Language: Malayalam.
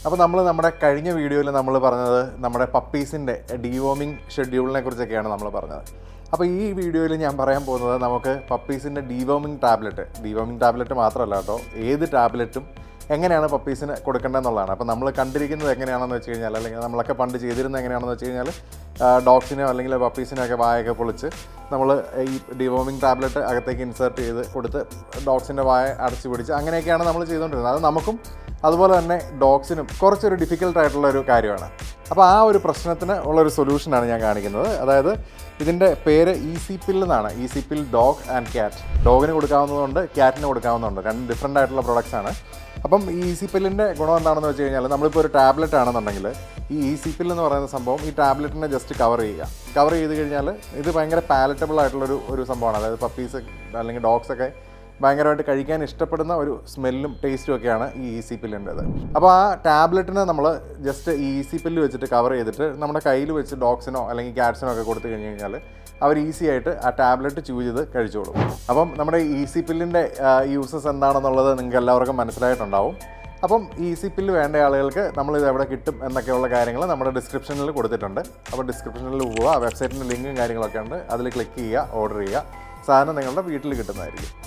അപ്പോൾ നമ്മുടെ കഴിഞ്ഞ വീഡിയോയിൽ നമ്മൾ പറഞ്ഞത് നമ്മുടെ പപ്പീസിൻ്റെ ഡീവോമിങ് ഷെഡ്യൂളിനെ കുറിച്ചൊക്കെയാണ് നമ്മൾ പറഞ്ഞത്. അപ്പോൾ ഈ വീഡിയോയിൽ ഞാൻ പറയാൻ പോകുന്നത് നമുക്ക് പപ്പീസിൻ്റെ ഡീവോമിങ് ടാബ്ലറ്റ് മാത്രമല്ല കേട്ടോ, ഏത് ടാബ്ലറ്റും എങ്ങനെയാണ് പപ്പീസിന് കൊടുക്കേണ്ടതെന്നുള്ളതാണ്. അപ്പോൾ നമ്മൾ കണ്ടിരിക്കുന്നത് എങ്ങനെയാണെന്ന് വെച്ച് കഴിഞ്ഞാൽ, അല്ലെങ്കിൽ നമ്മളൊക്കെ പണ്ട് ചെയ്തിരുന്നത് എങ്ങനെയാണെന്ന് വെച്ച് കഴിഞ്ഞാൽ, ഡോഗ്സിനെയോ അല്ലെങ്കിൽ പപ്പീസിനെയൊക്കെ വായൊക്കെ പൊളിച്ച് നമ്മൾ ഈ ഡിവോമിങ് ടാബ്ലറ്റ് അകത്തേക്ക് ഇൻസേർട്ട് ചെയ്ത് കൊടുത്ത് ഡോഗ്സിൻ്റെ വായ അടച്ചു പിടിച്ച് അങ്ങനെയൊക്കെയാണ് നമ്മൾ ചെയ്തുകൊണ്ടിരുന്നത്. അത് നമുക്കും അതുപോലെ തന്നെ ഡോഗ്സിനും കുറച്ചൊരു ഡിഫിക്കൽട്ടായിട്ടുള്ളൊരു കാര്യമാണ്. അപ്പോൾ ആ ഒരു പ്രശ്നത്തിന് ഉള്ളൊരു സൊല്യൂഷനാണ് ഞാൻ കാണിക്കുന്നത്. അതായത് ഇതിൻ്റെ പേര് ഈസി പിൽ എന്നാണ്. Easy pill dog and cat. ഡോഗിന് കൊടുക്കാവുന്നതുണ്ട്, ക്യാറ്റിന് കൊടുക്കാവുന്നതുണ്ട്. രണ്ട് ഡിഫറെൻ്റ് ആയിട്ടുള്ള പ്രൊഡക്ട്സാണ്. അപ്പം ഈ ഈസി പില്ലിൻ്റെ ഗുണം എന്താണെന്ന് വെച്ച് കഴിഞ്ഞാൽ, നമ്മളിപ്പോൾ ഒരു ടാബ്ലറ്റ് ആണെന്നുണ്ടെങ്കിൽ ഈ ഈസി പിൽ എന്ന് പറയുന്ന സംഭവം ഈ ടാബ്ലറ്റിനെ ജസ്റ്റ് കവർ ചെയ്ത് കഴിഞ്ഞാൽ ഇത് ഭയങ്കര പാലറ്റബിൾ ആയിട്ടുള്ളൊരു സംഭവമാണ്. അതായത് പപ്പീസ് അല്ലെങ്കിൽ ഡോഗ്സൊക്കെ ഭയങ്കരമായിട്ട് കഴിക്കാൻ ഇഷ്ടപ്പെടുന്ന ഒരു സ്മെല്ലും ടേസ്റ്റും ഒക്കെയാണ് ഈ ഈസി പില്ലിൻ്റേത്. അപ്പോൾ ആ ടാബ്ലറ്റിനെ നമ്മൾ ജസ്റ്റ് ഈ ഈസി പില്ല് വെച്ചിട്ട് കവർ ചെയ്തിട്ട് നമ്മുടെ കയ്യിൽ വെച്ച് ഡോഗ്സിനോ അല്ലെങ്കിൽ ക്യാറ്റ്സിനോ ഒക്കെ കൊടുത്തു കഴിഞ്ഞ് കഴിഞ്ഞാൽ അവർ ഈസി ആയിട്ട് ആ ടാബ്ലറ്റ് ചൂസ് ചെയ്ത് കഴിച്ചോളും. അപ്പം നമ്മുടെ ഈസി പില്ലിൻ്റെ യൂസസ് എന്താണെന്നുള്ളത് നിങ്ങൾക്ക് എല്ലാവർക്കും മനസ്സിലായിട്ടുണ്ടാവും. അപ്പം ഈസി പില്ല് വേണ്ട ആളുകൾക്ക് നമ്മളിത് എവിടെ കിട്ടും എന്നൊക്കെയുള്ള കാര്യങ്ങൾ നമ്മുടെ ഡിസ്ക്രിപ്ഷനിൽ കൊടുത്തിട്ടുണ്ട്. അപ്പോൾ ഡിസ്ക്രിപ്ഷനിൽ പോവുക, വെബ്സൈറ്റിൻ്റെ ലിങ്കും കാര്യങ്ങളൊക്കെ ഉണ്ട്, അതിൽ ക്ലിക്ക് ചെയ്യുക, ഓർഡർ ചെയ്യുക, സാധനം നിങ്ങളുടെ വീട്ടിൽ കിട്ടുന്നതായിരിക്കും.